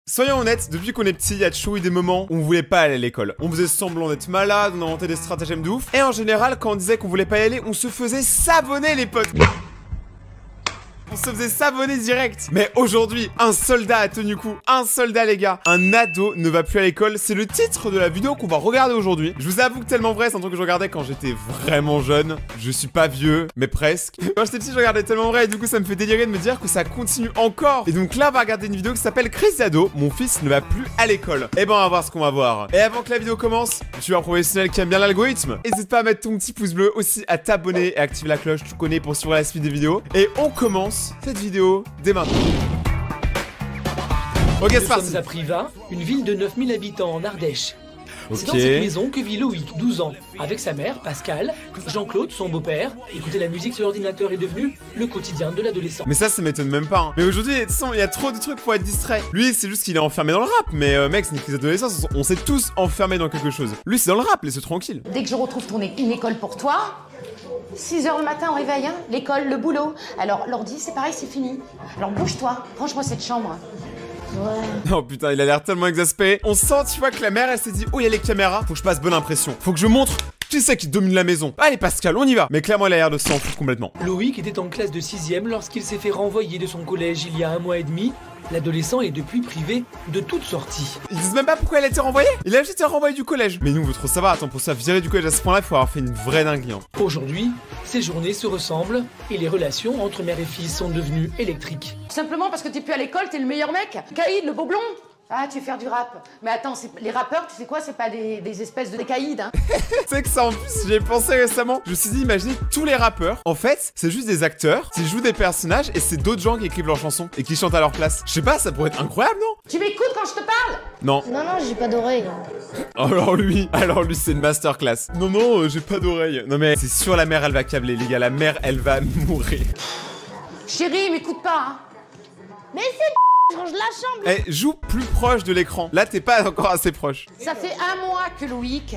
Soyons honnêtes, depuis qu'on est petit, il y a toujours eu des moments où on voulait pas aller à l'école. On faisait semblant d'être malade, on inventait des stratagèmes de ouf. Et en général, quand on disait qu'on voulait pas y aller, on se faisait savonner les potes. On se faisait savonner direct. Mais aujourd'hui, un soldat a tenu coup. Un soldat, les gars. Un ado ne va plus à l'école. C'est le titre de la vidéo qu'on va regarder aujourd'hui. Je vous avoue que tellement vrai, c'est un truc que je regardais quand j'étais vraiment jeune. Je suis pas vieux, mais presque. Quand j'étais petit, je regardais tellement vrai et du coup, ça me fait délirer de me dire que ça continue encore. Et donc là, on va regarder une vidéo qui s'appelle Crise d'ado. Mon fils ne va plus à l'école. Et ben, on va voir ce qu'on va voir. Et avant que la vidéo commence, tu es un professionnel qui aime bien l'algorithme. N'hésite pas à mettre ton petit pouce bleu, aussi à t'abonner et activer la cloche, tu connais, pour suivre la suite des vidéos. Et on commence cette vidéo dès maintenant. Ok, c'est parti. Nous sommes à Privas, une ville de 9000 habitants en Ardèche. Ok. C'est dans cette maison que vit Loïc, 12 ans, avec sa mère, Pascal, Jean-Claude, son beau-père. Écouter la musique sur l'ordinateur est devenu le quotidien de l'adolescent. Mais ça m'étonne même pas. Hein. Mais aujourd'hui, de toute façon, il y a trop de trucs pour être distrait. Lui, c'est juste qu'il est enfermé dans le rap. Mais mec, c'est une crise d'adolescence. On s'est tous enfermés dans quelque chose. Lui, c'est dans le rap, laisse-le tranquille. Dès que je retrouve une école pour toi, 6h le matin au réveil, hein, l'école, le boulot. Alors, l'ordi, c'est pareil, c'est fini. Alors, bouge-toi, range-moi cette chambre. Ouais. Oh putain, il a l'air tellement exaspéré. On sent, tu vois, que la mère, elle s'est dit, oh, il y a les caméras, faut que je passe bonne impression. Faut que je montre qui c'est qui domine la maison. Allez, Pascal, on y va. Mais clairement, il a l'air de s'en foutre complètement. Loïc était en classe de 6e lorsqu'il s'est fait renvoyer de son collège il y a 1 mois et demi. L'adolescent est depuis privé de toute sortie. Ils disent même pas pourquoi elle a été renvoyée. Il a juste été renvoyé du collège. Mais nous, on veut trop savoir. Attends, pour ça, virer du collège à ce point-là, il faut avoir fait une vraie dinguerie. Hein. Aujourd'hui, ces journées se ressemblent et les relations entre mère et fille sont devenues électriques. Simplement parce que t'es plus à l'école, t'es le meilleur mec. Caïd, le beau blond. Ah, tu veux faire du rap. Mais attends, les rappeurs, tu sais quoi, c'est pas des espèces de caïds, hein. Tu sais que ça, en plus, j'y ai pensé récemment. Je me suis dit, imaginez tous les rappeurs. En fait, c'est juste des acteurs qui jouent des personnages et c'est d'autres gens qui écrivent leurs chansons et qui chantent à leur place. Je sais pas, ça pourrait être incroyable, non? Tu m'écoutes quand je te parle? Non. Non, j'ai pas d'oreille. Alors lui, c'est une masterclass. Non, j'ai pas d'oreille. Non mais c'est sûr, la mère, elle va câbler, les gars. La mère, elle va mourir. Chérie, m'écoute pas, hein. Mais c'est je range la chambre. Eh, joue plus proche de l'écran. Là, t'es pas encore assez proche. Ça fait 1 mois que Loïc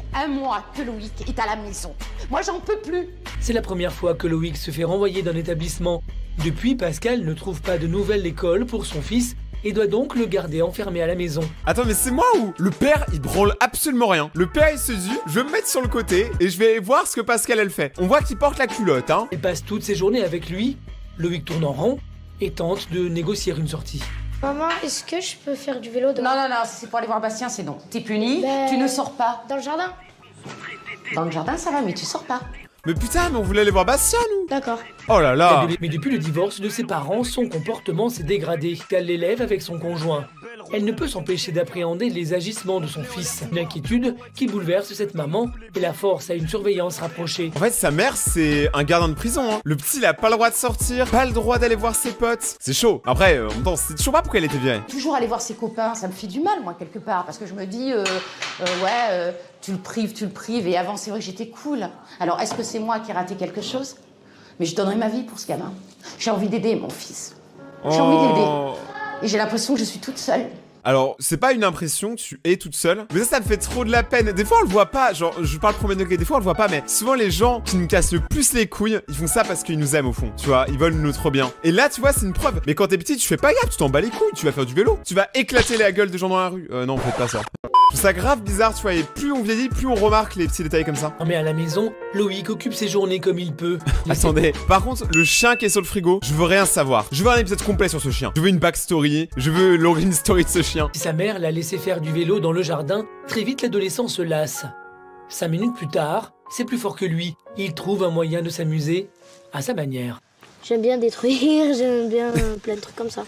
est à la maison. Moi, j'en peux plus. C'est la première fois que Loïc se fait renvoyer d'un établissement. Depuis, Pascal ne trouve pas de nouvelle école pour son fils et doit donc le garder enfermé à la maison. Attends, mais c'est moi ou le père, il branle absolument rien. Le père, il se dit, je vais me mettre sur le côté et je vais voir ce que Pascal, elle fait. On voit qu'il porte la culotte, hein. Elle passe toutes ses journées avec lui. Loïc tourne en rond et tente de négocier une sortie. Maman, est-ce que je peux faire du vélo dehors? Non, si c'est pour aller voir Bastien, c'est non. T'es puni, tu ne sors pas. Dans le jardin? Dans le jardin, ça va, mais tu sors pas. Mais putain, mais on voulait aller voir Bastien, nous. D'accord. Oh là là. Mais depuis le divorce de ses parents, son comportement s'est dégradé. Elle l'élève avec son conjoint. Elle ne peut s'empêcher d'appréhender les agissements de son fils. Une inquiétude qui bouleverse cette maman et la force à une surveillance rapprochée. En fait, sa mère, c'est un gardien de prison, hein. Le petit, il a pas le droit de sortir, pas le droit d'aller voir ses potes. C'est chaud. Après, en même temps, c'est toujours pas pourquoi elle était virée. Toujours aller voir ses copains, ça me fait du mal, moi, quelque part. Parce que je me dis, tu le prives. Et avant, c'est vrai que j'étais cool. Alors, est-ce que c'est moi qui ai raté quelque chose? Mais je donnerai ma vie pour ce gamin. J'ai envie d'aider mon fils. J'ai envie de l'aider. Et j'ai l'impression que je suis toute seule. Alors, c'est pas une impression, tu es toute seule. Mais ça me fait trop de la peine. Des fois, on le voit pas. Genre, je parle premier degré, des fois, on le voit pas. Mais souvent, les gens qui nous cassent le plus les couilles, ils font ça parce qu'ils nous aiment au fond. Tu vois, ils veulent notre bien. Et là, tu vois, c'est une preuve. Mais quand t'es petit, tu fais pas gaffe, tu t'en bats les couilles. Tu vas faire du vélo. Tu vas éclater la gueule des gens dans la rue. Non, faites pas ça. Je trouve ça grave bizarre, tu vois. Et plus on vieillit, plus on remarque les petits détails comme ça. Mais à la maison, Loïc occupe ses journées comme il peut. Attendez, par contre, le chien qui est sur le frigo, je veux rien savoir. Je veux un épisode complet sur ce chien. Je veux une backstory. Je veux l'origin story de ce chien. Si sa mère l'a laissé faire du vélo dans le jardin, très vite l'adolescent se lasse. 5 minutes plus tard, c'est plus fort que lui. Il trouve un moyen de s'amuser à sa manière. J'aime bien détruire, j'aime bien plein de trucs comme ça.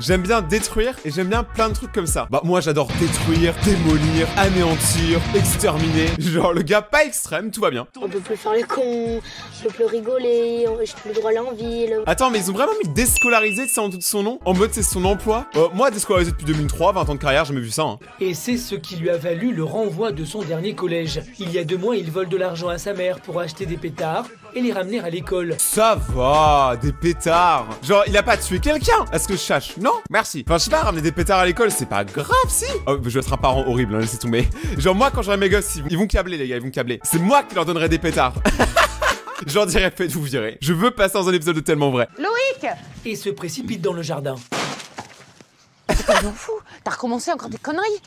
J'aime bien détruire et j'aime bien plein de trucs comme ça. Bah moi j'adore détruire, démolir, anéantir, exterminer. Genre le gars pas extrême, tout va bien. On peut plus faire les cons, je peux plus rigoler, j'ai plus le droit à l'envie. Attends, mais ils ont vraiment mis déscolarisé, ça en tout son nom. En mode c'est son emploi. Moi déscolarisé depuis 2003, 20 ans de carrière, j'ai jamais vu ça. Hein. Et c'est ce qui lui a valu le renvoi de son dernier collège. Il y a 2 mois, il vole de l'argent à sa mère pour acheter des pétards et les ramener à l'école. Ça va, des pétards. Genre il a pas tué quelqu'un, est-ce que je sache? Non, merci. Enfin je sais pas, ramener des pétards à l'école c'est pas grave si. Oh, je vais être un parent horrible, hein, laissez tomber. Genre moi quand j'aurai mes gosses, ils vont câbler les gars, ils vont câbler. C'est moi qui leur donnerai des pétards. Je leur dirais faites-vous virer. Je veux passer dans un épisode de Tellement Vrai. Loïc! Et se précipite dans le jardin. t'as fou. T'as recommencé encore des conneries.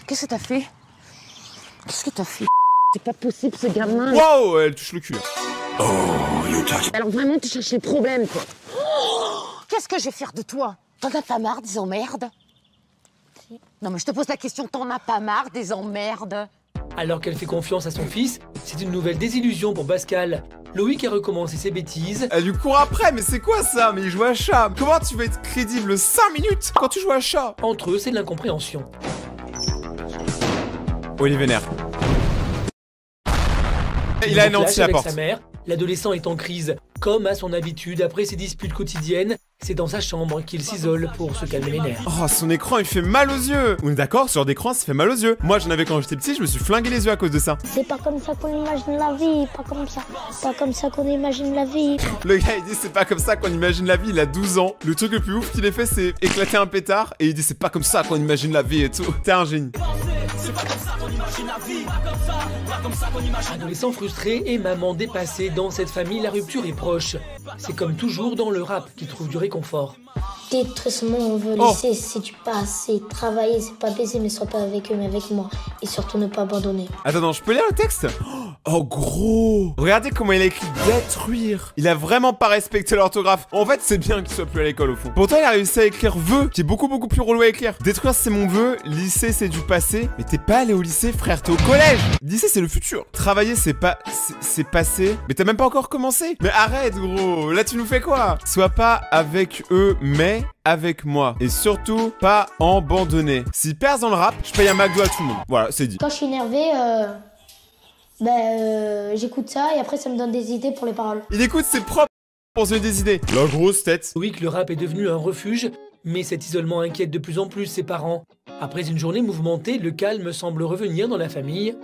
Qu'est-ce que t'as fait? Qu'est-ce que t'as fait? C'est pas possible, ce gamin. Waouh, elle touche le cul. Alors vraiment, tu cherches les problèmes, quoi. Qu'est-ce que je vais faire de toi? T'en as pas marre des emmerdes? Non, mais je te pose la question, t'en as pas marre des emmerdes? Alors qu'elle fait confiance à son fils, c'est une nouvelle désillusion pour Pascal. Loïc a recommencé ses bêtises. Elle lui court après, mais c'est quoi ça? Mais il joue à chat. Comment tu veux être crédible 5 minutes quand tu joues à chat? Entre eux, c'est de l'incompréhension. Olivier vénère. Il a anéanti la avec porte. sa mère, l'adolescent est en crise. Comme à son habitude, après ses disputes quotidiennes, c'est dans sa chambre qu'il s'isole pour se calmer les nerfs. Oh, son écran, il fait mal aux yeux. On est d'accord, ce genre d'écran, ça fait mal aux yeux. Moi, j'en avais quand j'étais petit, je me suis flingué les yeux à cause de ça. C'est pas comme ça qu'on imagine la vie, pas comme ça. Pas comme ça qu'on imagine la vie. Le gars, il dit c'est pas comme ça qu'on imagine la vie, il a 12 ans. Le truc le plus ouf qu'il ait fait, c'est éclater un pétard. Et il dit c'est pas comme ça qu'on imagine la vie et tout. T'es un génie. Adolescent frustré et maman dépassée, dans cette famille, la rupture est proche. C'est comme toujours dans le rap qui trouve du réconfort. Détressement, on veut laisser, c'est du passé. Travailler, c'est pas baiser, mais sois pas avec eux, mais avec moi. Et surtout ne pas abandonner. Attends, non, je peux lire le texte? Oh gros! Regardez comment il a écrit détruire. Il a vraiment pas respecté l'orthographe. En fait, c'est bien qu'il soit plus à l'école au fond. Pourtant, il a réussi à écrire vœu, qui est beaucoup plus relou à écrire. Détruire, c'est mon vœu. Lycée, c'est du passé. Mais t'es pas allé au lycée, frère, t'es au collège. Lycée, c'est le futur. Travailler, c'est pas... c'est passé. Mais t'as même pas encore commencé. Mais arrête, gros. Là, tu nous fais quoi? Sois pas avec eux, mais avec moi. Et surtout, pas abandonner. S'il perce dans le rap, je paye un McDo à tout le monde. Voilà, c'est dit. Quand je suis énervé, j'écoute ça et après ça me donne des idées pour les paroles. Il écoute ses propres pour se donner des idées. La grosse tête. Loïc, le rap est devenu un refuge, mais cet isolement inquiète de plus en plus ses parents. Après une journée mouvementée, le calme semble revenir dans la famille.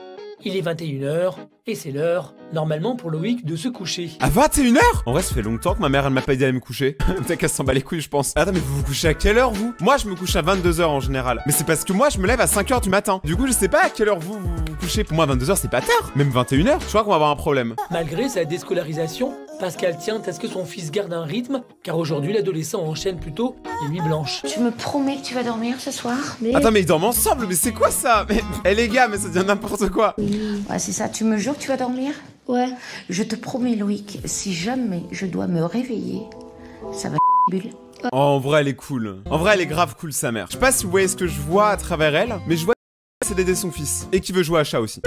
Il est 21h et c'est l'heure, normalement pour Loïc, de se coucher. À 21h? En vrai, ça fait longtemps que ma mère, elle m'a pas dit d'aller me coucher. Peut-être qu'elle s'en bat les couilles, je pense. Attends, mais vous vous couchez à quelle heure, vous? Moi, je me couche à 22h en général. Mais c'est parce que moi, je me lève à 5h du matin. Du coup, je sais pas à quelle heure vous vous couchez. Pour moi, 22h, c'est pas tard. Même 21h, je crois qu'on va avoir un problème. Malgré sa déscolarisation, Pascal tient à ce que son fils garde un rythme, car aujourd'hui, l'adolescent enchaîne plutôt les nuits blanches. Tu me promets que tu vas dormir ce soir? Attends, mais ils dorment ensemble, mais c'est quoi ça? Mais... Eh les gars, mais ça devient n'importe quoi. Ouais, c'est ça, tu me jures que tu vas dormir? Ouais. Je te promets, Loïc, si jamais je dois me réveiller, ça va bulle. Oh, en vrai, elle est cool. En vrai, elle est grave cool, sa mère. Je sais pas si vous voyez ce que je vois à travers elle, mais je vois c'est d'aider son fils. Et qui veut jouer à chat aussi.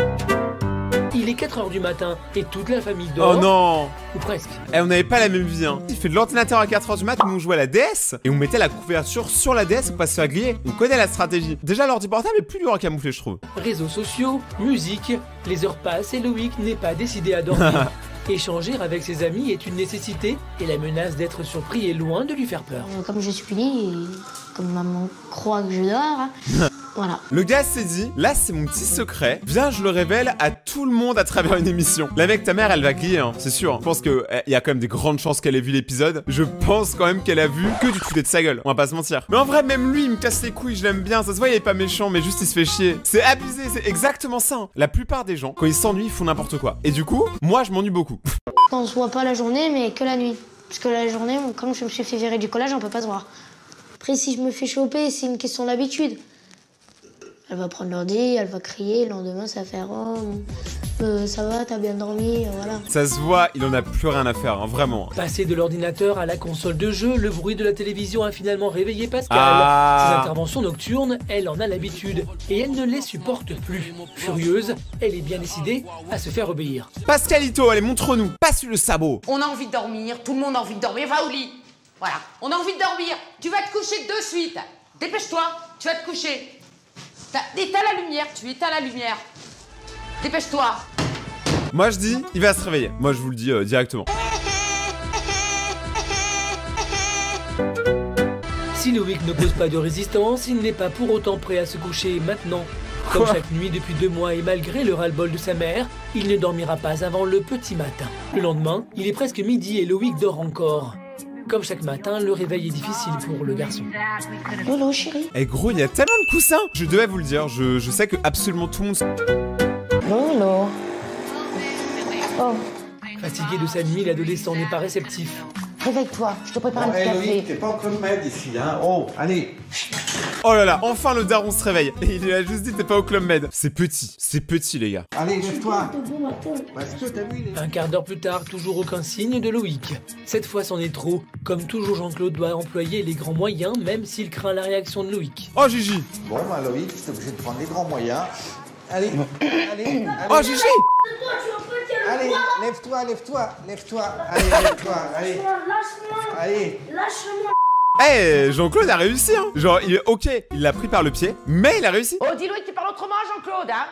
Il est 4h du matin et toute la famille dort. Oh non! Ou presque. Eh, on n'avait pas la même vie, hein. Il fait de l'ordinateur à 4h du mat, nous on jouait à la DS, et on mettait la couverture sur la DS pour pas se faire griller. On connaît la stratégie. Déjà, l'ordi portable est plus dur à camoufler, je trouve. Réseaux sociaux, musique, les heures passent et Loïc n'est pas décidé à dormir. Échanger avec ses amis est une nécessité et la menace d'être surpris est loin de lui faire peur. Comme je suis puni, comme maman croit que je dors, voilà. Le gars s'est dit, là c'est mon petit secret, viens je le révèle à tout le monde à travers une émission. Là mec, ta mère elle va griller, hein, c'est sûr. Je pense que y a quand même des grandes chances qu'elle ait vu l'épisode. Je pense quand même qu'elle a vu que du foutais de sa gueule, on va pas se mentir. Mais en vrai même lui il me casse les couilles, je l'aime bien, ça se voit il est pas méchant mais juste il se fait chier. C'est abusé, c'est exactement ça. Hein. La plupart des gens, quand ils s'ennuient, ils font n'importe quoi. Et du coup, moi je m'ennuie beaucoup. Quand on se voit pas la journée, mais que la nuit. Parce que la journée, comme je me suis fait virer du collège, on peut pas se voir. Après, si je me fais choper, c'est une question d'habitude. Elle va prendre l'ordi, elle va crier, le lendemain, ça va faire « Oh, ça va, t'as bien dormi ?» Voilà. Ça se voit, il en a plus rien à faire, hein, vraiment. Passé de l'ordinateur à la console de jeu, le bruit de la télévision a finalement réveillé Pascal. Ah. Ses interventions nocturnes, elle en a l'habitude et elle ne les supporte plus. Furieuse, elle est bien décidée à se faire obéir. Pascalito, allez montre-nous, passe le sabot. On a envie de dormir, tout le monde a envie de dormir, va au lit. Voilà, on a envie de dormir, tu vas te coucher de suite. Dépêche-toi, tu vas te coucher. Éteins la lumière, tu éteins la lumière. Dépêche-toi. Moi je dis, il va se réveiller. Moi je vous le dis directement. Si Loïc ne pose pas de résistance, il n'est pas pour autant prêt à se coucher maintenant. Comme chaque nuit depuis 2 mois et malgré le ras-le-bol de sa mère, il ne dormira pas avant le petit matin. Le lendemain, il est presque midi et Loïc dort encore. Comme chaque matin, le réveil est difficile pour le garçon. Lolo, chérie. Eh gros, il y a tellement de coussins. Je devais vous le dire, je sais que absolument tout le monde... Lolo. Oh. Fatigué de sa nuit, l'adolescent n'est pas réceptif. Réveille-toi, je te prépare un petit Hey, café. Loïc, t'es pas au Club Med ici, hein. Oh, allez. Oh là là, enfin le daron se réveille. Et il lui a juste dit t'es pas au Club Med. C'est petit les gars. Allez, lève-toi. Parce que t'as vu, Un quart d'heure plus tard, toujours aucun signe de Loïc. Cette fois, c'en est trop. Comme toujours, Jean-Claude doit employer les grands moyens, même s'il craint la réaction de Loïc. Oh Gigi. Bon, bah Loïc, t'es obligé de prendre les grands moyens. Allez, allez, Oh Gigi. allez, lève-toi. Allez, lève-toi, allez. Allez. Eh, Jean-Claude a réussi hein. Genre il est ok, il l'a pris par le pied, mais il a réussi. Oh, dis-lui que tu parles autrement, Jean-Claude, hein.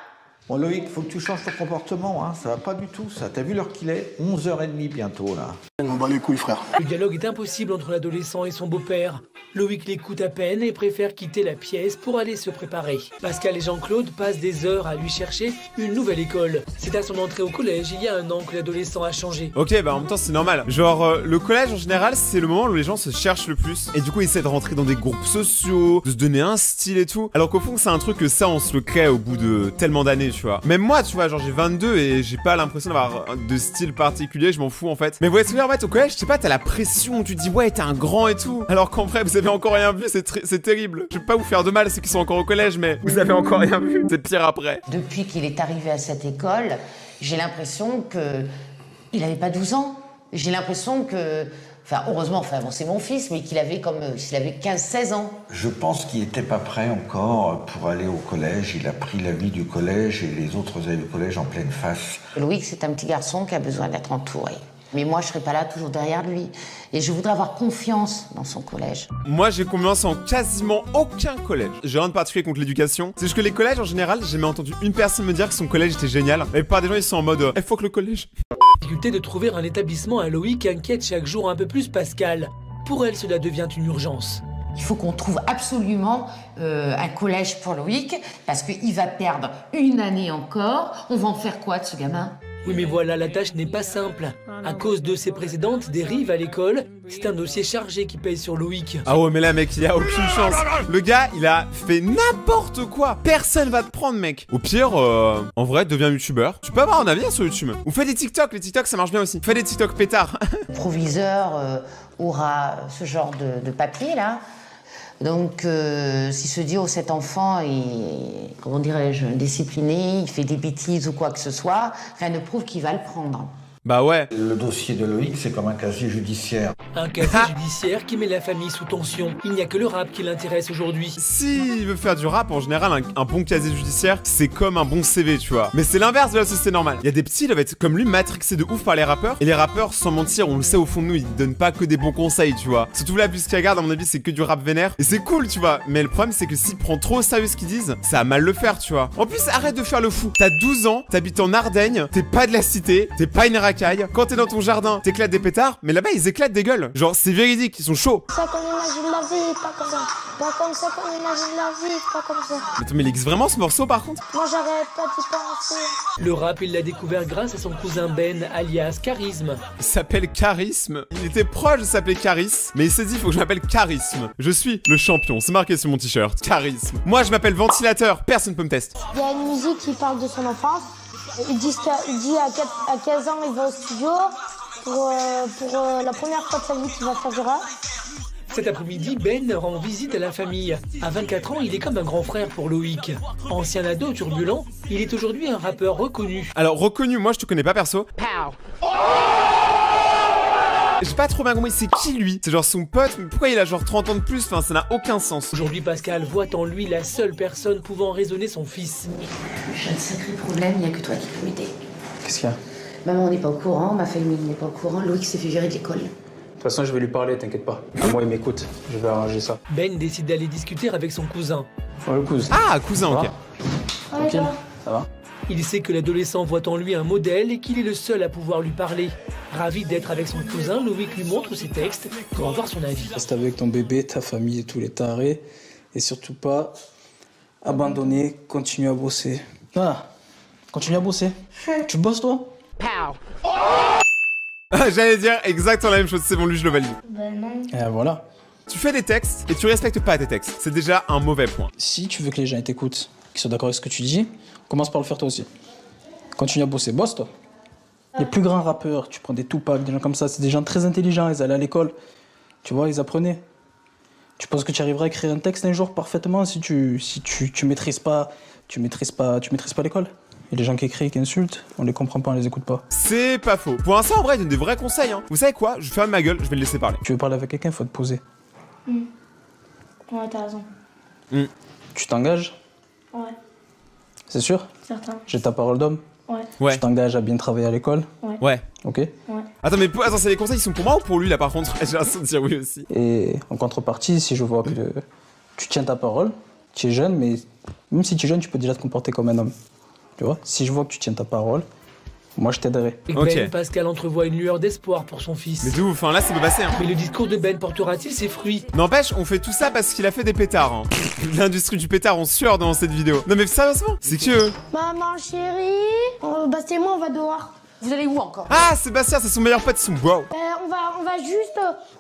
Bon, Loïc, faut que tu changes ton comportement, hein. Ça va pas du tout, ça. T'as vu l'heure qu'il est? 11h30 bientôt, là. On bat les couilles, frère. Le dialogue est impossible entre l'adolescent et son beau-père. Loïc l'écoute à peine et préfère quitter la pièce pour aller se préparer. Pascal et Jean-Claude passent des heures à lui chercher une nouvelle école. C'est à son entrée au collège il y a 1 an que l'adolescent a changé. Ok, bah en même temps c'est normal. Genre le collège en général c'est le moment où les gens se cherchent le plus. Et du coup ils essaient de rentrer dans des groupes sociaux, de se donner un style et tout. Alors qu'au fond c'est un truc que ça on se le crée au bout de tellement d'années tu vois. Même moi tu vois genre j'ai 22 et j'ai pas l'impression d'avoir de style particulier, je m'en fous en fait. Mais vous voyez ce que je veux dire, en fait au collège je sais pas, t'as la pression, tu te dis ouais t'es un grand et tout. Alors qu'en vrai vous avez encore rien vu, c'est terrible. Je vais pas vous faire de mal ceux qui sont encore au collège mais vous avez encore rien vu, c'est pire après. Depuis qu'il est arrivé à cette école, j'ai l'impression que il avait pas 12 ans. J'ai l'impression que... Enfin, heureusement, bon, c'est mon fils, mais qu'il avait comme s'il avait 15-16 ans. Je pense qu'il était pas prêt encore pour aller au collège. Il a pris la vie du collège et les autres élèves du collège en pleine face. Loïc, c'est un petit garçon qui a besoin d'être entouré. Mais moi, je serai pas là toujours derrière lui. Et je voudrais avoir confiance dans son collège. Moi, j'ai confiance en quasiment aucun collège. J'ai rien de particulier contre l'éducation. C'est juste que les collèges, en général, j'ai jamais entendu une personne me dire que son collège était génial. La plupart des gens, ils sont en mode il faut que le collège. La difficulté de trouver un établissement à Loïc inquiète chaque jour un peu plus Pascal. Pour elle, cela devient une urgence. Il faut qu'on trouve absolument un collège pour Loïc, parce qu'il va perdre 1 année encore. On va en faire quoi de ce gamin ? Oui, mais voilà, la tâche n'est pas simple. À cause de ses précédentes dérives à l'école, c'est un dossier chargé qui pèse sur Loïc. Ah ouais, mais là, mec, il a aucune chance. Le gars, il a fait n'importe quoi. Personne va te prendre, mec. Au pire, en vrai, deviens youtubeur. Tu peux avoir un avis sur YouTube. Ou fais des TikTok. Les TikTok, ça marche bien aussi. Fais des TikTok pétards. Le proviseur aura ce genre de papier, là. Donc, s'il se dit, oh, cet enfant est, comment dirais-je, discipliné, il fait des bêtises ou quoi que ce soit, rien ne prouve qu'il va le prendre. Bah ouais. Le dossier de Loïc, c'est comme un casier judiciaire. Un casier judiciaire qui met la famille sous tension. Il n'y a que le rap qui l'intéresse aujourd'hui. S'il veut faire du rap, en général, un bon casier judiciaire, c'est comme un bon CV, tu vois. Mais c'est l'inverse de la société normale. Il y a des petits, ils doivent être comme lui, matrixés de ouf par les rappeurs. Et les rappeurs, sans mentir, on le sait au fond de nous, ils donnent pas que des bons conseils, tu vois. Surtout là, puisqu'il regarde, à mon avis, c'est que du rap vénère. Et c'est cool, tu vois. Mais le problème, c'est que s'il prend trop au sérieux ce qu'ils disent, ça va mal le faire, tu vois. En plus, arrête de faire le fou. T'as 12 ans, t'habites en Ardèche, t'es pas de la cité, t'es pas une racaille. Quand t'es dans ton jardin, t'éclates des pétards, mais là-bas, ils éclatent des gueules. Genre, c'est véridique, ils sont chauds. Ça qu'on imagine la vie, pas comme ça. Pas comme ça qu'on imagine la vie, pas comme ça. Mais il existe vraiment ce morceau, par contre? Moi j'arrête pas d'y penser. Le rap, il l'a découvert grâce à son cousin Ben, alias Charisme. Il s'appelle Charisme. Il était proche de s'appeler Charis, mais il s'est dit, faut que je m'appelle Charisme. Je suis le champion, c'est marqué sur mon t-shirt. Charisme. Moi, je m'appelle Ventilateur, personne peut me tester. Il y a une musique qui parle de son enfance. Il dit à 15 ans, il va au studio pour la première fois de sa vie qu'il va faire du rap. Cet après-midi, Ben rend visite à la famille. À 24 ans, il est comme un grand frère pour Loïc. Ancien ado turbulent, il est aujourd'hui un rappeur reconnu. Alors, reconnu, moi, je te connais pas perso. J'ai pas trop bien compris, c'est qui lui? C'est genre son pote, mais pourquoi il a genre 30 ans de plus? Enfin, ça n'a aucun sens. Aujourd'hui, Pascal voit en lui la seule personne pouvant raisonner son fils. J'ai un sacré problème, il n'y a que toi qui peux m'aider. Qu'est-ce qu'il y a? Maman n'est pas au courant, ma famille n'est pas au courant, Loïc s'est fait virer de l'école. De toute façon, je vais lui parler, t'inquiète pas. Moi, il m'écoute. Je vais arranger ça. Ben décide d'aller discuter avec son cousin. Ouais, le cousin. Ah, cousin, ok. Tranquille, ça va? Il sait que l'adolescent voit en lui un modèle et qu'il est le seul à pouvoir lui parler. Ravi d'être avec son cousin, Loïc lui montre ses textes pour avoir son avis. Reste avec ton bébé, ta famille et tous les tarés. Et surtout pas abandonner, continue à bosser. Ah, continue à bosser. Tu bosses toi? J'allais dire exactement la même chose, c'est bon, lui, je le valide. Ben non. Et voilà. Tu fais des textes et tu respectes pas tes textes. C'est déjà un mauvais point. Si tu veux que les gens t'écoutent, qu'ils soient d'accord avec ce que tu dis, commence par le faire toi aussi. Continue à bosser, bosse toi. Les plus grands rappeurs, tu prends des Tupac, des gens comme ça, c'est des gens très intelligents, ils allaient à l'école. Tu vois, ils apprenaient. Tu penses que tu arriveras à écrire un texte un jour parfaitement si tu maîtrises pas l'école? Et les gens qui écrivent, qui insultent, on les comprend pas, on les écoute pas. C'est pas faux. Pour l'instant, en vrai, il donne des vrais conseils, hein. Vous savez quoi? Je ferme ma gueule, je vais le laisser parler. Tu veux parler avec quelqu'un, faut te poser. Ouais, t'as raison. Tu t'engages? Ouais, C'est sûr? certain. J'ai ta parole d'homme? Ouais. Tu t'engages à bien travailler à l'école? Ouais. Ok? Attends, mais attends, c'est les conseils, ils sont pour moi ou pour lui, là, par contre? J'ai l'impression de dire oui aussi. Et en contrepartie, si je vois que tu tiens ta parole, tu es jeune, mais même si tu es jeune, tu peux déjà te comporter comme un homme. Tu vois? Si je vois que tu tiens ta parole, moi je t'aiderai. Et Ok. Ben, Pascal entrevoit une lueur d'espoir pour son fils. Mais de ouf, hein, là, ça peut passer, hein. Mais le discours de Ben portera-t-il ses fruits? N'empêche, on fait tout ça parce qu'il a fait des pétards, hein. L'industrie du pétard en sueur dans cette vidéo. Non mais sérieusement, c'est que... Maman chérie, Bastien et moi on va dehors. Vous allez où encore? Ah, Sébastien, c'est son meilleur pote, ils sont wow.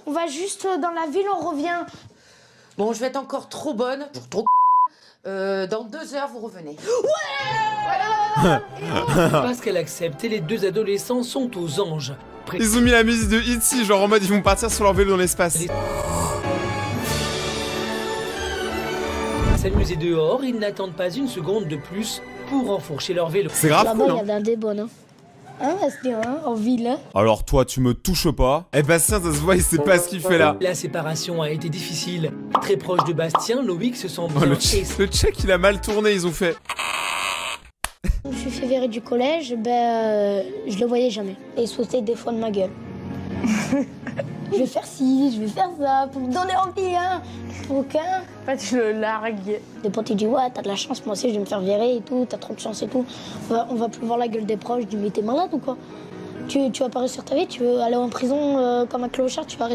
On va juste dans la ville, on revient. Bon, je vais être encore trop bonne. Trop dans 2 heures, vous revenez. Pascal accepte et les deux adolescents sont aux anges. Ils ont mis la musique de E.T., genre en mode ils vont partir sur leur vélo dans l'espace. S'amuser dehors, ils n'attendent pas une seconde de plus pour enfourcher leur vélo. C'est grave Là-bas, cool, il y hein. a des bonnes. Hein, Bastien, en ville. Hein. Alors toi, tu me touches pas. Eh Bastien, ça se voit, il sait pas ce qu'il fait là. La séparation a été difficile. Très proche de Bastien, Loïc se sent Oh, bien le et check, il a mal tourné, ils ont fait. Je suis fait virer du collège, je le voyais jamais. Et il se foutait des fois de ma gueule. Je vais faire ci, je vais faire ça, pour me donner envie, hein. Aucun. En fait, je le largue. Des potes, ils disent, ouais, t'as de la chance, moi aussi, je vais me faire virer et tout, t'as trop de chance et tout. On va plus voir la gueule des proches, je dis, mais t'es malade ou quoi? Tu vas pas réussir ta vie, tu veux aller en prison comme un clochard, tu vas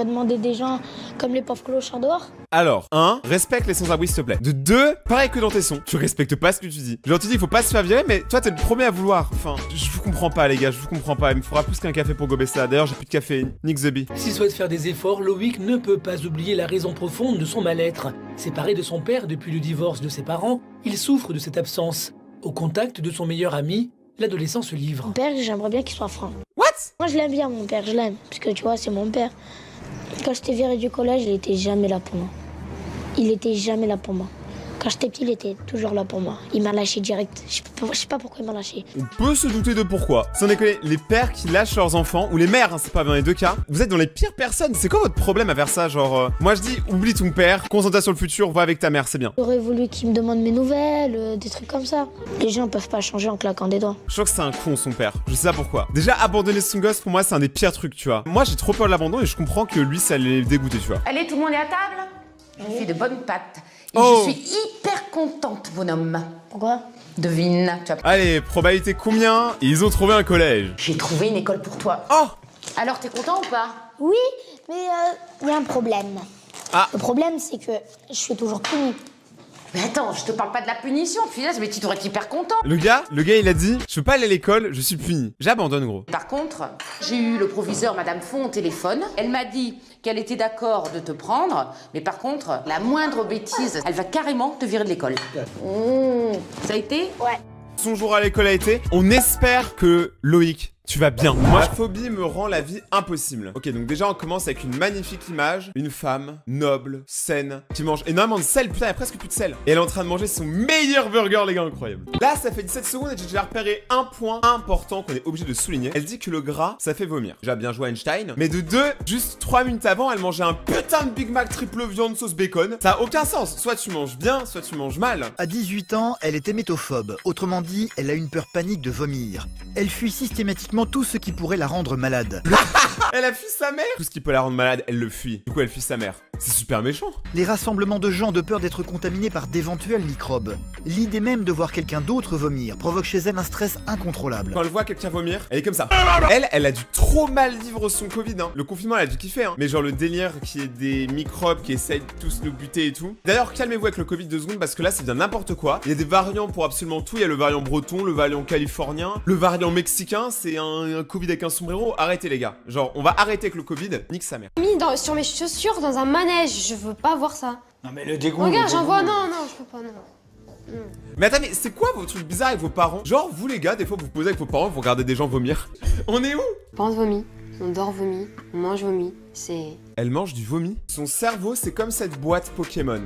demander des gens comme les pauvres clochards dehors. Alors, 1, respecte les sans-abri s'il te plaît. De 2, pareil que dans tes sons, tu respectes pas ce que tu dis. Genre tu dis il faut pas se faire virer, mais toi t'es le premier à vouloir. Enfin, je vous comprends pas les gars, je vous comprends pas. Il me faudra plus qu'un café pour gober ça. D'ailleurs j'ai plus de café, Nick the Bee. s'il souhaite faire des efforts, Loïc ne peut pas oublier la raison profonde de son mal-être. Séparé de son père depuis le divorce de ses parents, il souffre de cette absence. Au contact de son meilleur ami, l'adolescent se livre. Mon père, j'aimerais bien qu'il soit franc. What? Moi, je l'aime bien, mon père, je l'aime. Parce que tu vois, c'est mon père. Quand j'étais viré du collège, il était jamais là pour moi. Il était jamais là pour moi. Quand j'étais petit, il était toujours là pour moi. Il m'a lâché direct. Je sais pas pourquoi il m'a lâché. On peut se douter de pourquoi. Sans déconner, les pères qui lâchent leurs enfants, ou les mères, hein, c'est pas dans les deux cas, vous êtes dans les pires personnes. C'est quoi votre problème à faire ça? Genre, moi je dis, oublie ton père, concentre-toi sur le futur, va avec ta mère, c'est bien. J'aurais voulu qu'il me demande mes nouvelles, des trucs comme ça. Les gens peuvent pas changer en claquant des doigts. Je crois que c'est un con son père, je sais pas pourquoi. Déjà, abandonner son gosse, pour moi, c'est un des pires trucs, tu vois. Moi j'ai trop peur de l'abandon et je comprends que lui, ça allait le dégoûter, tu vois. Allez, tout le monde est à table? Je fais de bonnes pâtes. Et Oh. je suis hyper contente, bonhomme. Pourquoi? Devine, tu as... Allez, probabilité combien? Et ils ont trouvé un collège. J'ai trouvé une école pour toi. Oh! Alors, t'es content ou pas? Oui, mais il y a un problème. Ah. Le problème, c'est que je suis toujours punie. Mais attends, je te parle pas de la punition, punaise, mais tu devrais être hyper content. Le gars, il a dit, je veux pas aller à l'école, je suis puni. J'abandonne, gros. Par contre, j'ai eu le proviseur Madame Font au téléphone. Elle m'a dit qu'elle était d'accord de te prendre, mais par contre, la moindre bêtise, elle va carrément te virer de l'école. Ça a été? Ouais. Son jour à l'école a été. On espère que Loïc, tu vas bien. Moi, la phobie me rend la vie impossible. Ok, donc déjà, on commence avec une magnifique image. Une femme noble, saine, qui mange énormément de sel. Putain, il y a presque plus de sel. Et elle est en train de manger son meilleur burger, les gars, incroyable. Là, ça fait 17 secondes et j'ai déjà repéré un point important qu'on est obligé de souligner. Elle dit que le gras, ça fait vomir. Déjà bien joué Einstein. Mais de 2, juste 3 minutes avant, elle mangeait un putain de Big Mac triple viande sauce bacon. Ça a aucun sens. Soit tu manges bien, soit tu manges mal. À 18 ans, elle est hémétophobe. Autrement dit, elle a une peur panique de vomir. Elle fuit systématiquement tout ce qui pourrait la rendre malade. Elle a fui sa mère. Tout ce qui peut la rendre malade, elle le fuit. Du coup, elle fuit sa mère. C'est super méchant. Les rassemblements de gens de peur d'être contaminés par d'éventuels microbes. L'idée même de voir quelqu'un d'autre vomir provoque chez elle un stress incontrôlable. Quand elle voit quelqu'un vomir, elle est comme ça. Elle a dû trop mal vivre son Covid, hein. Le confinement, elle a dû kiffer, hein. Mais genre le délire qui est des microbes qui essayent tous nous buter et tout. D'ailleurs, calmez-vous avec le Covid 2 secondes parce que là, c'est bien n'importe quoi. Il y a des variants pour absolument tout. Il y a le variant breton, le variant californien, le variant mexicain. C'est un Covid avec un sombrero. Arrêtez, les gars. Genre, on va arrêter avec le Covid. Nique sa mère. Mis sur mes chaussures dans un manège, je veux pas voir ça. Non mais le dégoût. Regarde, j'en vois, non, je peux pas, non. Mais attends, mais c'est quoi vos trucs bizarres avec vos parents? Genre, vous les gars, des fois vous posez avec vos parents, vous regardez des gens vomir. On est où? On pense vomi, on dort vomi, on mange vomi, c'est... Elle mange du vomi. Son cerveau, c'est comme cette boîte Pokémon.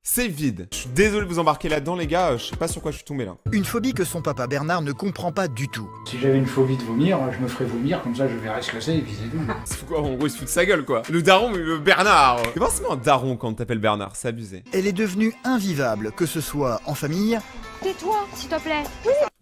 C'est vide. Je suis désolé de vous embarquer là-dedans, les gars, je sais pas sur quoi je suis tombé là. Une phobie que son papa Bernard ne comprend pas du tout. Si j'avais une phobie de vomir, je me ferais vomir, comme ça je verrais ce que c'est et puis c'est tout. C'est quoi, en gros, il se fout de sa gueule, quoi. Le daron, Bernard. C'est forcément un daron quand t'appelles Bernard, c'est abusé. Elle est devenue invivable, que ce soit en famille... Tais-toi, s'il te plaît.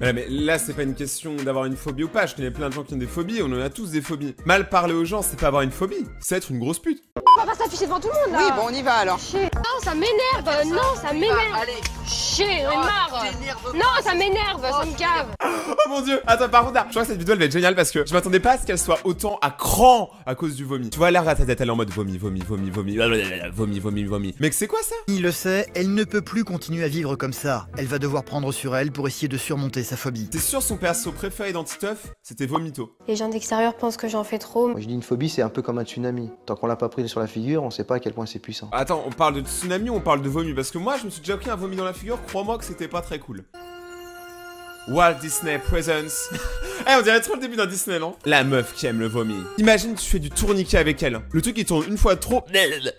Mais là, c'est pas une question d'avoir une phobie ou pas. Je connais plein de gens qui ont des phobies, on en a tous des phobies. Mal parler aux gens, c'est pas avoir une phobie, c'est être une grosse pute. On va pas s'afficher devant tout le monde là. Oui, bon, on y va alors. Chier. Non, ça m'énerve. Non, ça m'énerve. Allez. Chier, j'en ai marre. Non, ça m'énerve, ça me gave. Oh mon dieu. Attends, par contre, là, je crois que cette vidéo elle va être géniale parce que je m'attendais pas à ce qu'elle soit autant à cran à cause du vomi. Tu vois, là, Ratatata, elle est en mode vomi, vomi, vomi, vomi, vomi, vomi, vomi. Mais c'est quoi ça? Il le sait, elle ne peut plus continuer à vivre comme ça. Elle va devoir prendre sur elle pour essayer de surmonter sa phobie. T'es sûr son perso préféré dans Titeuf, c'était Vomito? Les gens d'extérieur pensent que j'en fais trop. Moi je dis une phobie c'est un peu comme un tsunami. Tant qu'on l'a pas pris sur la figure, on sait pas à quel point c'est puissant. Attends, on parle de tsunami ou on parle de vomi? Parce que moi, je me suis déjà pris un vomi dans la figure, crois-moi que c'était pas très cool. Walt Disney Presents. Eh, on dirait trop le début d'un Disney, non? La meuf qui aime le vomi. Imagine, tu fais du tourniquet avec elle. Le truc, il tourne une fois trop.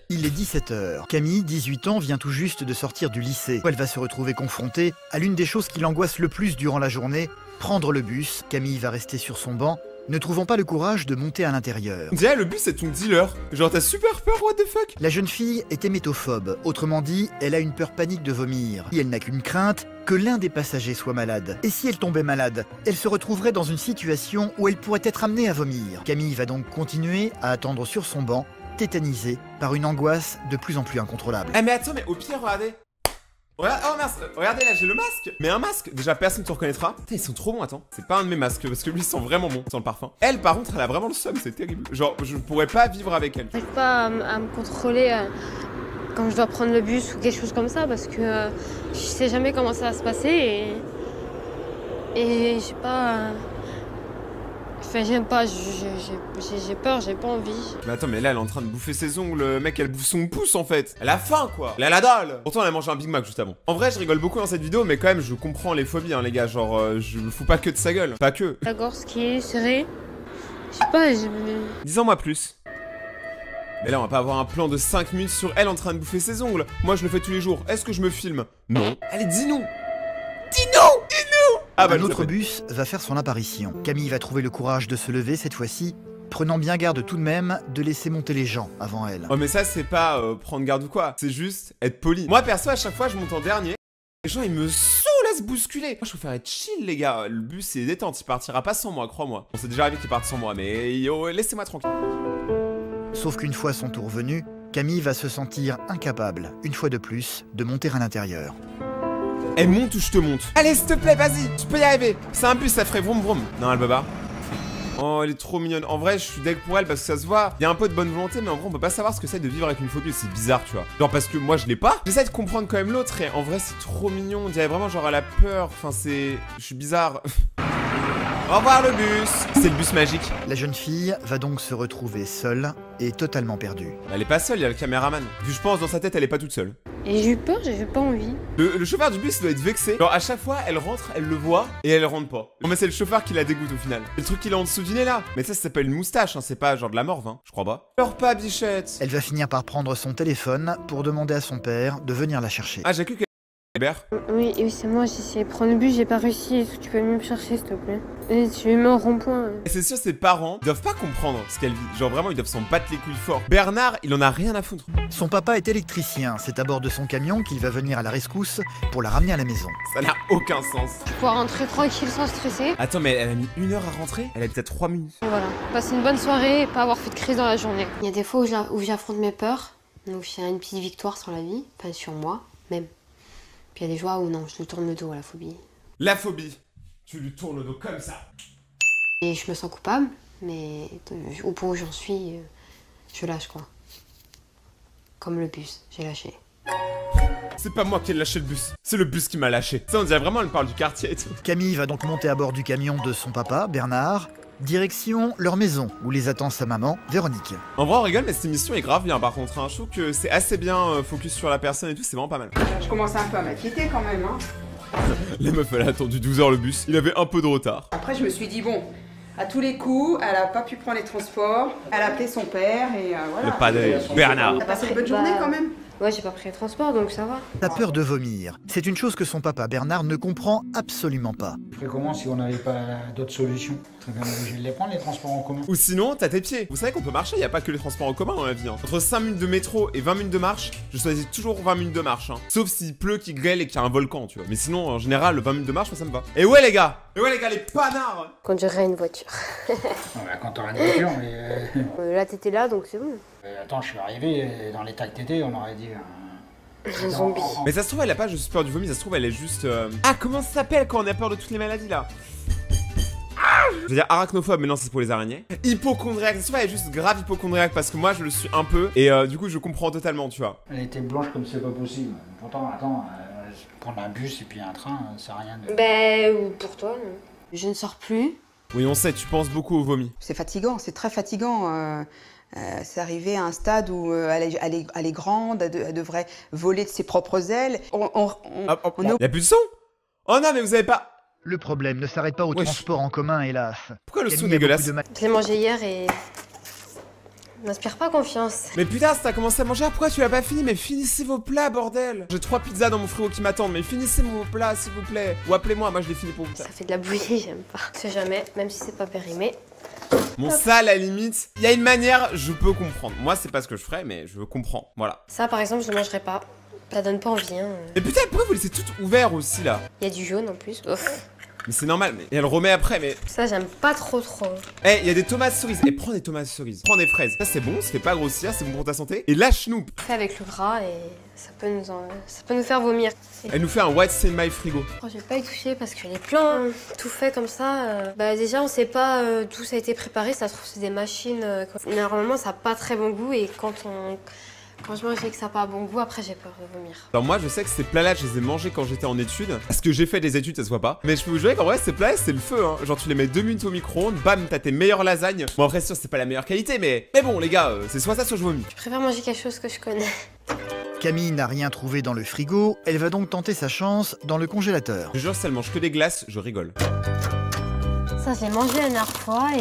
Il est 17h. Camille, 18 ans, vient tout juste de sortir du lycée. Elle va se retrouver confrontée à l'une des choses qui l'angoisse le plus durant la journée, prendre le bus. Camille va rester sur son banc, ne trouvant pas le courage de monter à l'intérieur. On dirait le bus c'est ton dealer. Genre t'as super peur, what the fuck? La jeune fille est hémétophobe. Autrement dit, elle a une peur panique de vomir. Et elle n'a qu'une crainte, que l'un des passagers soit malade. Et si elle tombait malade, elle se retrouverait dans une situation où elle pourrait être amenée à vomir. Camille va donc continuer à attendre sur son banc, tétanisée par une angoisse de plus en plus incontrôlable. Ah mais attends, mais au pire, regardez. Regarde, oh mince, regardez là, j'ai le masque. Mais un masque, déjà personne ne te reconnaîtra. Putain, ils sont trop bons, attends. C'est pas un de mes masques parce que lui, il sent vraiment bon, sans le parfum. Elle, par contre, elle a vraiment le seum, c'est terrible. Genre, je pourrais pas vivre avec elle. J'arrive pas à me contrôler quand je dois prendre le bus ou quelque chose comme ça parce que je sais jamais comment ça va se passer et j'ai pas... Enfin, j'aime pas, j'ai peur, j'ai pas envie. Mais attends, mais là, elle est en train de bouffer ses ongles. Le mec, elle bouffe son pouce en fait. Elle a faim quoi. Elle a la dalle. Pourtant, elle a mangé un Big Mac juste avant. En vrai, je rigole beaucoup dans cette vidéo, mais quand même, je comprends les phobies, hein, les gars. Genre, je me fous pas que de sa gueule. Pas que. La gorge qui est serrée. Je sais pas, Dis-en-moi plus. Mais là, on va pas avoir un plan de 5 minutes sur elle en train de bouffer ses ongles. Moi, je le fais tous les jours. Est-ce que je me filme? Non. Allez, dis-nous. Dis-nous. Dis-nous. Ah bah, un autre bus va faire son apparition. Camille va trouver le courage de se lever cette fois-ci, prenant bien garde tout de même de laisser monter les gens avant elle. Oh mais ça c'est pas prendre garde ou quoi, c'est juste être poli. Moi perso à chaque fois je monte en dernier, les gens ils me saoulent à se bousculer. Moi je préfère être chill les gars, le bus c'est détente, il partira pas sans moi, crois-moi. Bon c'est déjà arrivé qu'il parte sans moi mais yo laissez-moi tranquille. Sauf qu'une fois son tour venu, Camille va se sentir incapable, une fois de plus, de monter à l'intérieur. Elle monte ou je te monte? Allez s'il te plaît vas-y, tu peux y arriver. C'est un bus, ça ferait vroom vroom. Non elle baba. Oh elle est trop mignonne. En vrai je suis deg pour elle parce que ça se voit. Il y a un peu de bonne volonté mais en vrai on peut pas savoir ce que c'est de vivre avec une phobie. C'est bizarre tu vois. Genre parce que moi je l'ai pas. J'essaie de comprendre quand même l'autre et en vrai c'est trop mignon. On dirait vraiment genre elle a peur. Enfin c'est... Je suis bizarre. Au revoir le bus. C'est le bus magique. La jeune fille va donc se retrouver seule et totalement perdue. Elle est pas seule, il y a le caméraman. Vu je pense dans sa tête elle est pas toute seule. Et j'ai eu peur, j'avais pas envie. Le chauffeur du bus doit être vexé. Genre à chaque fois elle rentre, elle le voit et elle rentre pas. Non mais c'est le chauffeur qui la dégoûte au final. Et le truc qu'il a en dessous du nez là. Mais ça s'appelle une moustache, hein. C'est pas genre de la morve, hein. Je crois pas. Pleure pas bichette. Elle va finir par prendre son téléphone pour demander à son père de venir la chercher. Ah j'ai cru qu'elle... Oui, c'est moi, j'ai essayé de prendre le bus, j'ai pas réussi. Est-ce que tu peux venir me chercher, s'il te plaît? Et tu me mets au rond-point. Et c'est sûr, ses parents doivent pas comprendre ce qu'elle vit. Genre vraiment, ils doivent s'en battre les couilles fort. Bernard, il en a rien à foutre. Son papa est électricien. C'est à bord de son camion qu'il va venir à la rescousse pour la ramener à la maison. Ça n'a aucun sens. Je vais pouvoir rentrer tranquille sans stresser. Attends, mais elle a mis 1 heure à rentrer? Elle a peut-être 3 minutes. Voilà, passer une bonne soirée et pas avoir fait de crise dans la journée. Il y a des fois où j'affronte mes peurs, où j'ai une petite victoire sur la vie, enfin sur moi, même. Puis il y a des joies où non, je lui tourne le dos à la phobie. La phobie, tu lui tournes le dos comme ça. Et je me sens coupable, mais au point où j'en suis, je lâche quoi. Comme le bus, j'ai lâché. C'est pas moi qui ai lâché le bus, c'est le bus qui m'a lâché. Ça on dirait vraiment elle parle du quartier et tout. Camille va donc monter à bord du camion de son papa, Bernard, Direction leur maison, où les attend sa maman, Véronique. En vrai, on rigole, mais cette émission est grave bien par contre. Hein. Je trouve que c'est assez bien focus sur la personne et tout, c'est vraiment pas mal. Je commence un peu à m'inquiéter quand même. Hein. La meuf, elle a attendu 12 heures le bus, il avait un peu de retard. Après, je me suis dit, bon, à tous les coups, elle a pas pu prendre les transports, elle a appelé son père et voilà. Le padre, Bernard. T'as passé une bonne journée quand même? Ouais, j'ai pas pris les transports, donc ça va. T'as peur de vomir. C'est une chose que son papa Bernard ne comprend absolument pas. Je ferais comment si on n'avait pas d'autres solutions? On serait bien obligé de les prendre, les transports en commun. Ou sinon, t'as tes pieds. Vous savez qu'on peut marcher, y a pas que les transports en commun dans la vie. Hein. Entre 5 minutes de métro et 20 minutes de marche, je choisis toujours 20 minutes de marche. Hein. Sauf s'il pleut, qu'il grêle et qu'il y a un volcan, tu vois. Mais sinon, en général, 20 minutes de marche, moi, ça me va. Et ouais, les gars, les panards. Conduirais une voiture. Quand t'auras une voiture, mais... Là, t'étais là, donc c'est bon. Attends, je suis arrivé, dans l'état que t'étais, on aurait dit... Un zombie. Mais ça se trouve, elle a pas juste peur du vomi, ça se trouve, elle est juste... Ah, comment ça s'appelle quand on a peur de toutes les maladies, là? Je veux dire arachnophobe, mais non, c'est pour les araignées. Hypochondriaque, ça se trouve, elle est juste grave hypochondriaque, parce que moi, je le suis un peu, et du coup, je comprends totalement, tu vois. Elle était blanche comme c'est pas possible. Pourtant, attends, prendre un bus et puis un train, ça n'a rien de... Ben, pour toi, non. Je ne sors plus. Oui, on sait, tu penses beaucoup au vomi. C'est fatigant, c'est très fatigant. C'est arrivé à un stade où elle est grande, elle devrait voler de ses propres ailes. Y'a plus de son? Oh non, mais vous avez pas... Le problème ne s'arrête pas au transport en commun, hélas. Pourquoi le son dégueulasse? Je l'ai mangé hier et... m'inspire pas confiance. Mais putain, si t'as commencé à manger, pourquoi tu l'as pas fini? Mais finissez vos plats, bordel! J'ai 3 pizzas dans mon frigo qui m'attendent, mais finissez vos plats, s'il vous plaît. Ou appelez-moi, moi je les finis pour vous. Ça fait de la bouillie, j'aime pas. C'est jamais, même si c'est pas périmé. Bon, ça, à la limite, il y a une manière, je peux comprendre. Moi, c'est pas ce que je ferais, mais je comprends. Voilà. Ça, par exemple, je le mangerai pas. Ça donne pas envie, hein. Mais putain, pourquoi vous laissez tout ouvert aussi, là? Il y a du jaune en plus. Ouf. Mais c'est normal, mais... Et elle remet après, mais... Ça, j'aime pas trop. Eh, il y a des tomates cerises. Et prends des tomates cerises. Prends des fraises. Ça, c'est bon, ça fait pas grossir, c'est bon pour ta santé. Et lâche-nous. Fait avec le gras et ça peut nous faire vomir. Elle nous fait un what's in my frigo. Oh, je vais pas y toucher parce que les plans tout fait comme ça, bah déjà on sait pas d'où ça a été préparé, ça se trouve c'est des machines. Normalement ça a pas très bon goût et quand je mange et que ça n'a pas bon goût, après j'ai peur de vomir. Alors moi je sais que ces plats-là je les ai mangés quand j'étais en études. Parce que j'ai fait des études, ça se voit pas. Mais je peux vous jurer qu'en vrai ces plats c'est le feu hein. Genre tu les mets 2 minutes au micro-ondes, bam t'as tes meilleures lasagnes. Bon après sûr c'est pas la meilleure qualité mais bon les gars, c'est soit ça soit je vomis. Je préfère manger quelque chose que je connais. Camille n'a rien trouvé dans le frigo, elle va donc tenter sa chance dans le congélateur. Je jure si elle mange que des glaces, je rigole. Ça j'ai mangé la dernière fois et...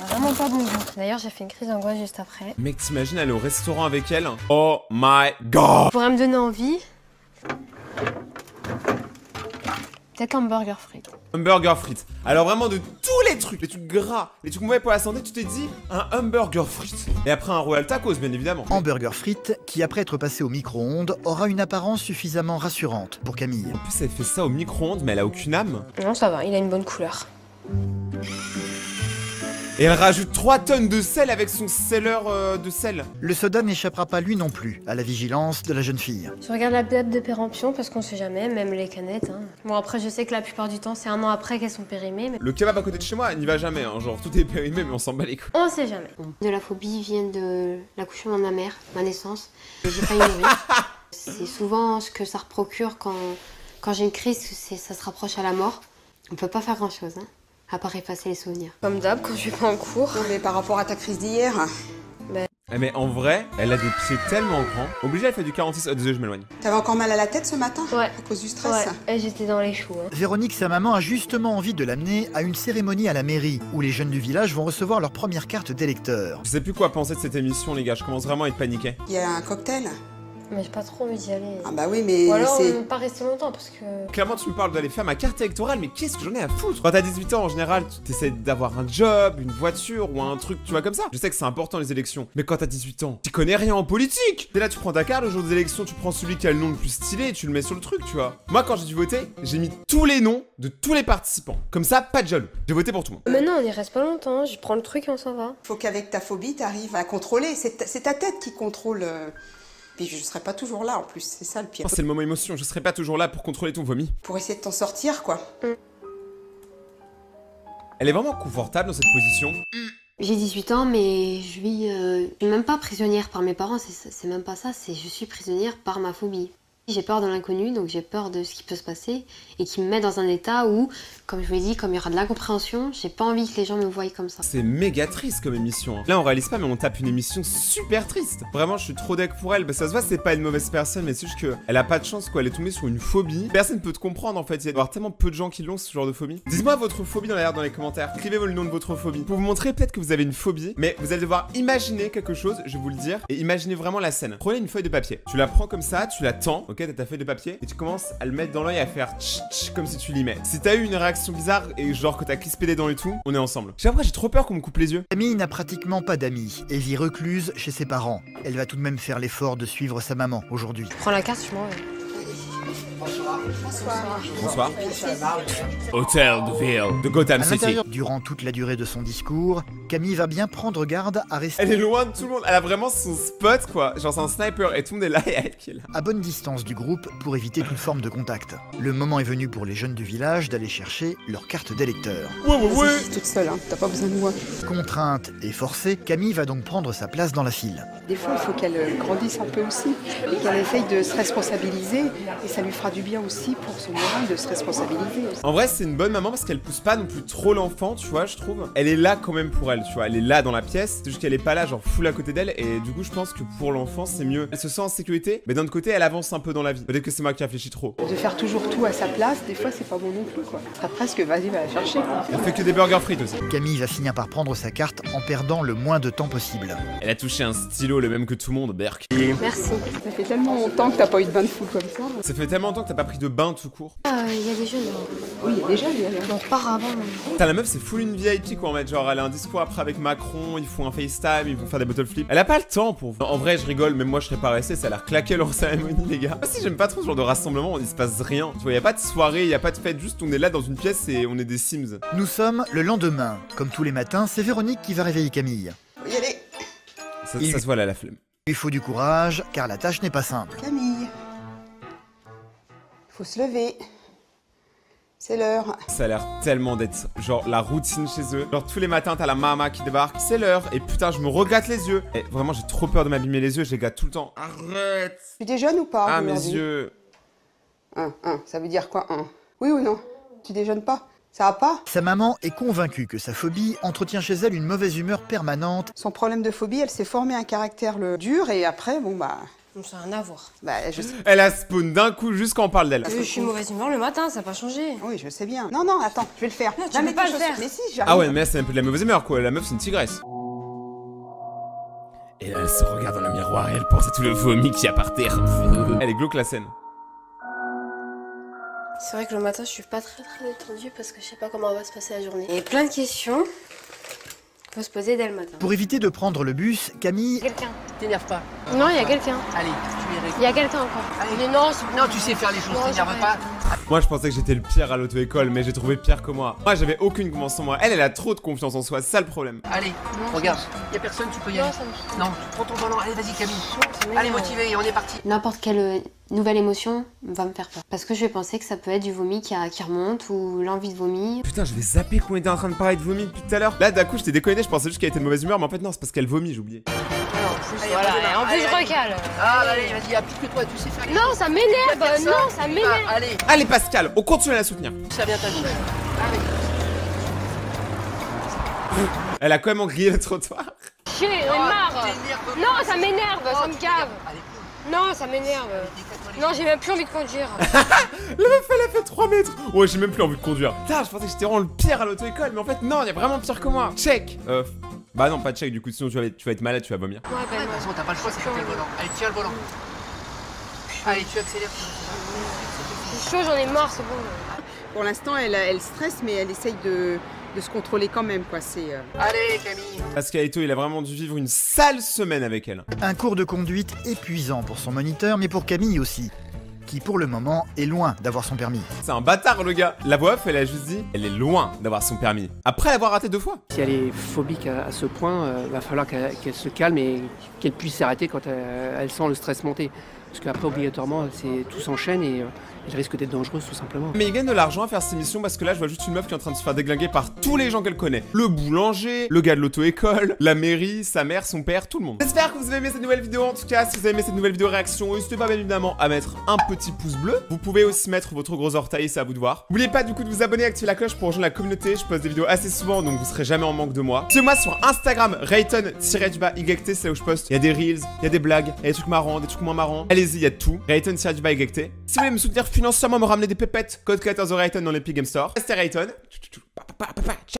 vraiment pas bon goût. D'ailleurs, j'ai fait une crise d'angoisse juste après. Mec, t'imagines aller au restaurant avec elle? Oh my god! Pourrait me donner envie. Peut-être hamburger frites. Hamburger frites. Alors vraiment de tous les trucs gras, les trucs mauvais pour la santé, tu t'es dit un hamburger frites. Et après un royal tacos, bien évidemment. Hamburger frites qui, après être passé au micro-ondes, aura une apparence suffisamment rassurante pour Camille. En plus, elle fait ça au micro-ondes, mais elle a aucune âme. Non, ça va, il a une bonne couleur. Et elle rajoute 3 tonnes de sel avec son selleur de sel. Le soda n'échappera pas lui non plus à la vigilance de la jeune fille. Je regarde la date de péremption parce qu'on sait jamais, même les canettes. Hein. Bon après je sais que la plupart du temps c'est 1 an après qu'elles sont périmées. Mais... Le kebab à côté de chez moi, il n'y va jamais. Hein. Genre tout est périmé mais on s'en bat les couilles. On sait jamais. De la phobie vient de l'accouchement de ma mère, ma naissance. J'ai failli mourir. C'est souvent ce que ça procure quand j'ai une crise, ça se rapproche à la mort. On peut pas faire grand chose. Hein. À part effacer les souvenirs. Comme d'hab, quand je vais pas en cours. Non, mais par rapport à ta crise d'hier... Mais en vrai, elle a des pieds tellement grands. Obligée, elle fait du 46... Oh, désolé, je m'éloigne. T'avais encore mal à la tête ce matin? Ouais. À cause du stress? Ouais, j'étais dans les choux. Hein. Véronique, sa maman, a justement envie de l'amener à une cérémonie à la mairie, où les jeunes du village vont recevoir leur première carte d'électeur. Je sais plus quoi penser de cette émission, les gars. Je commence vraiment à être paniqué. Il y a un cocktail? Mais j'ai pas trop envie d'y aller. Ah bah oui, mais ou alors pas rester longtemps parce que... Clairement, tu me parles d'aller faire ma carte électorale, mais qu'est-ce que j'en ai à foutre? Quand t'as 18 ans, en général, tu t'essaies d'avoir un job, une voiture ou un truc, tu vois, comme ça. Je sais que c'est important les élections, mais quand t'as 18 ans, tu connais rien en politique. T'es là, tu prends ta carte, le jour des élections, tu prends celui qui a le nom le plus stylé et tu le mets sur le truc, tu vois. Moi, quand j'ai dû voter, j'ai mis tous les noms de tous les participants. Comme ça, pas de jaloux. J'ai voté pour tout le monde. Mais non, on y reste pas longtemps, je prends le truc et on s'en va. Faut qu'avec ta phobie, t'arrives à contrôler. C'est ta tête qui contrôle... Puis je serai pas toujours là en plus, c'est ça le pire. C'est le moment émotion, je serai pas toujours là pour contrôler ton vomi. Pour essayer de t'en sortir quoi. Elle est vraiment confortable dans cette position. J'ai 18 ans mais je suis même pas prisonnière par mes parents, c'est même pas ça, c'est je suis prisonnière par ma phobie. J'ai peur de l'inconnu, donc j'ai peur de ce qui peut se passer et qui me met dans un état où, comme je vous l'ai dit, comme il y aura de l'incompréhension, j'ai pas envie que les gens me voient comme ça. C'est méga triste comme émission. Hein. Là, on réalise pas, mais on tape une émission super triste. Vraiment, je suis trop deck pour elle. Bah, ça se voit, c'est pas une mauvaise personne, mais c'est juste qu'elle a pas de chance, quoi. Elle est tombée sur une phobie. Personne peut te comprendre, en fait. Il y a avoir tellement peu de gens qui l'ont, ce genre de phobie. Dites-moi votre phobie dans les commentaires. Écrivez-moi le nom de votre phobie. Pour vous montrer peut-être que vous avez une phobie, mais vous allez devoir imaginer quelque chose, je vais vous le dire, et imaginez vraiment la scène. Prenez une feuille de papier. Tu la prends comme ça, tu la tends, ok, t'as ta feuille de papier, et tu commences à le mettre dans l'œil, à faire tch tch comme si tu l'y mets. Si t'as eu une réaction bizarre et genre que t'as crispé les dents et tout, on est ensemble. Après, j'ai trop peur qu'on me coupe les yeux. Camille n'a pratiquement pas d'amis et vit recluse chez ses parents. Elle va tout de même faire l'effort de suivre sa maman aujourd'hui. Je prends la carte, je m'en vais. Bonsoir. Hôtel de Ville de Gotham City. Durant toute la durée de son discours, Camille va bien prendre garde à rester... Elle est loin de tout le monde, elle a vraiment son spot quoi. Genre c'est un sniper et tout le monde est là et elle qui est là. À bonne distance du groupe pour éviter toute forme de contact. Le moment est venu pour les jeunes du village d'aller chercher leur carte d'électeur. Ouais. Toute seule, hein. T'as pas besoin de moi. Contrainte et forcée, Camille va donc prendre sa place dans la file. Des fois, il faut qu'elle grandisse un peu aussi et qu'elle essaye de se responsabiliser et ça lui fera du bien aussi pour son moral de se responsabiliser aussi. En vrai, c'est une bonne maman parce qu'elle pousse pas non plus trop l'enfant, tu vois, je trouve. Elle est là quand même pour elle, tu vois. Elle est là dans la pièce, c'est juste qu'elle est pas là, genre full à côté d'elle. Et du coup, je pense que pour l'enfant, c'est mieux. Elle se sent en sécurité, mais d'un autre côté, elle avance un peu dans la vie. Peut-être que c'est moi qui réfléchis trop. De faire toujours tout à sa place, des fois, c'est pas bon non plus, quoi. Ça presque, vas-y, va la chercher, quoi. Elle fait que des burgers frites aussi. Camille va finir par prendre sa carte en perdant le moins de temps possible. Elle a touché un stylo, le même que tout le monde, Berk. Merci. Ça fait tellement longtemps que t'as pas eu de bain de foule comme ça. Ça fait tellement longtemps que t'as pas pris de bain tout court. Il y a des jeunes. Oui, il y a des jeunes. On part avant. Putain, la meuf, c'est full une VIP quoi, en fait. Genre, elle a un discours après avec Macron, ils font un FaceTime, ils vont faire des bottle flips. Elle a pas le temps pour vous. En vrai, je rigole, même moi, je serais pas resté, ça a l'air claqué leur cérémonie, les gars. Moi aussi, j'aime pas trop ce genre de rassemblement, il se passe rien. Tu vois, y a pas de soirée, y a pas de fête, juste on est là dans une pièce et on est des Sims. Nous sommes le lendemain. Comme tous les matins, c'est Véronique qui va réveiller Camille. Faut y aller. Ça se voit là, la flemme. Il faut du courage, car la tâche n'est pas simple. Camille. Faut se lever. C'est l'heure. Ça a l'air tellement d'être genre la routine chez eux. Genre tous les matins t'as la maman qui débarque, c'est l'heure. Et putain je me regatte les yeux. Et vraiment j'ai trop peur de m'abîmer les yeux, je les gâte tout le temps. Arrête. Tu déjeunes ou pas? Ah mes yeux. Ça veut dire quoi? Oui ou non? Tu déjeunes pas? Ça va pas? Sa maman est convaincue que sa phobie entretient chez elle une mauvaise humeur permanente. Son problème de phobie, elle s'est formée un caractère dur et après, bon bah... Non, ça n'a rien à voir. Je sais. Elle a spawn d'un coup juste quand on parle d'elle. Je suis mauvaise humeur le matin, ça n'a pas changé. Oui, je sais bien. Non, attends, je vais le faire. Non, tu peux pas le faire. Mais si, j'arrive. Ah ouais, mais là c'est un peu de la mauvaise humeur quoi. La meuf c'est une tigresse. Et là elle se regarde dans le miroir et elle pense à tout le vomi qu'il y a par terre. Elle est glauque la scène. C'est vrai que le matin, je suis pas très détendue parce que je sais pas comment va se passer la journée. Il y a plein de questions qu'il faut se poser dès le matin. Pour éviter de prendre le bus, Camille... Quelqu'un. T'énerve pas. Non, il y a quelqu'un. Allez, tu verras. Il y a quelqu'un encore. Allez. Mais non, non, tu sais faire les choses, t'énerve pas. Moi je pensais que j'étais le pire à l'auto-école, mais j'ai trouvé pire que moi. Moi j'avais aucune confiance en moi. Elle a trop de confiance en soi, c'est ça le problème. Allez, regarde, y a personne, tu peux y aller. Non, tu prends ton volant, allez vas-y Camille. Allez motivé, on est parti. N'importe quelle nouvelle émotion va me faire peur. Parce que je vais penser que ça peut être du vomi qui remonte ou l'envie de vomir. Putain, je vais zapper qu'on était en train de parler de vomi depuis tout à l'heure. Là d'un coup j'étais déconné, je pensais juste qu'elle était de mauvaise humeur, mais en fait non, c'est parce qu'elle vomit, j'ai oublié. Voilà, et en plus je recale. Allez, vas-y, applique-toi, tu sais faire les... Non, ça m'énerve, non, ça m'énerve. Allez Pascal, on continue à la soutenir. Ça vient ta vie. Elle a quand même engrillé le trottoir. Chier, j'en ai marre. Non, ça m'énerve, ça me cave. Non, ça m'énerve. Non, j'ai même plus envie de conduire. La meuf elle a fait 3 mètres. Ouais, j'ai même plus envie de conduire. Putain, je pensais que j'étais vraiment le pire à l'auto-école, mais en fait non, il y a vraiment pire que moi. Check. Bah non, pas de check, du coup sinon tu vas être malade, tu vas vomir. Ouais, de toute façon t'as pas le choix, c'est le volant. Allez, tiens le volant. Allez, tu accélères. C'est chaud, j'en ai marre, c'est bon. Pour l'instant, elle stresse, mais elle essaye de se contrôler quand même, quoi. C'est... Allez, Camille. Pascal Eto, il a vraiment dû vivre une sale semaine avec elle. Un cours de conduite épuisant pour son moniteur, mais pour Camille aussi, qui pour le moment est loin d'avoir son permis. C'est un bâtard le gars. La voix off, elle a juste dit, elle est loin d'avoir son permis. Après l'avoir raté 2 fois. Si elle est phobique à ce point, va falloir qu'elle se calme et qu'elle puisse s'arrêter quand elle sent le stress monter. Parce qu'après, obligatoirement, tout s'enchaîne et elle risque d'être dangereuse tout simplement. Mais il gagne de l'argent à faire ces missions parce que là je vois juste une meuf qui est en train de se faire déglinguer par tous les gens qu'elle connaît. Le boulanger, le gars de l'auto-école, la mairie, sa mère, son père, tout le monde. J'espère que vous avez aimé cette nouvelle vidéo. En tout cas, si vous avez aimé cette nouvelle vidéo réaction, n'hésitez pas bien évidemment à mettre un petit pouce bleu. Vous pouvez aussi mettre votre gros orteil, c'est à vous de voir. N'oubliez pas du coup de vous abonner et activer la cloche pour rejoindre la communauté. Je poste des vidéos assez souvent donc vous serez jamais en manque de moi. Suivez-moi sur Instagram, Rayton_YT, c'est là où je poste. Il y a des reels, il y a des blagues, il y a des trucs marrants, des trucs moins marrants. Allez-y, il y a de tout. Rayton_YT. Si vous voulez me soutenir financièrement, me ramener des pépettes, code créateur The Rayton dans l'Epic Game Store. C'était Rayton.